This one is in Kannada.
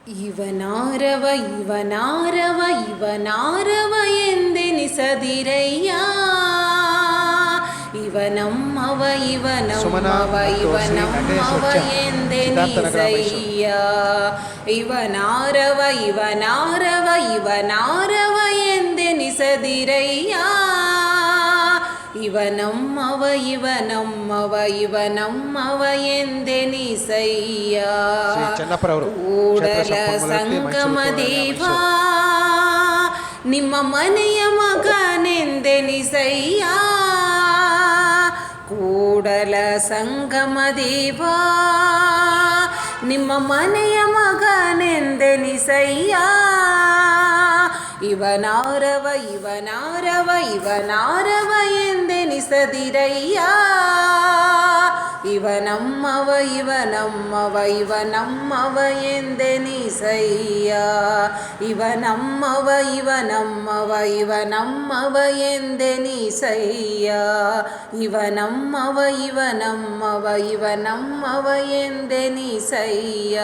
ಇವನಾರವ ಇವನಾರವ ಇವನಾರವ ಎಂದೆನಿಸದಿರಯ್ಯ ಇವನಮ್ಮವ ಇವನಮ್ಮವ ಇವನಮ್ಮವ ಎಂದೆನಿಸಯ್ಯ ಇವನಾರವ ಇವನಾರವ ಇವನಾರವ ಎಂದೆನಿಸದಿರಯ್ಯ ಇವನಮ್ಮವ ಇವನಮ್ಮವ ಇವನಮ್ಮವ ಎಂದೆನಿಸಯ್ಯ ಕೂಡಲ ಸಂಗಮ ದೇವ ನಿಮ್ಮ ಮನೆಯ ಮಗನೆಂದೆನಿಸಯ್ಯ ಕೂಡಲ ಸಂಗಮ ದೇವ ನಿಮ್ಮ ಮನೆಯ ಮಗನೆಂದೆನಿಸಯ್ಯ ಇವನಾರವ ಇವನಾರವ ಇವನಾರವ ಎಂದೆನಿಸದಿರಯ್ಯ ಇವನಮ್ಮವ ಇವನಮ್ಮವ ಇವನಮ್ಮವ ಎಂದೆನಿಸಯ್ಯ ಇವನಮ್ಮವ ಇವನಮ್ಮವ ಇವನಮ್ಮವ ಎಂದೆನಿಸಯ್ಯ ಇವನಮ್ಮವ ಇವನಮ್ಮವ ಇವನಮ್ಮವ ಎಂದೆನಿಸಯ್ಯ.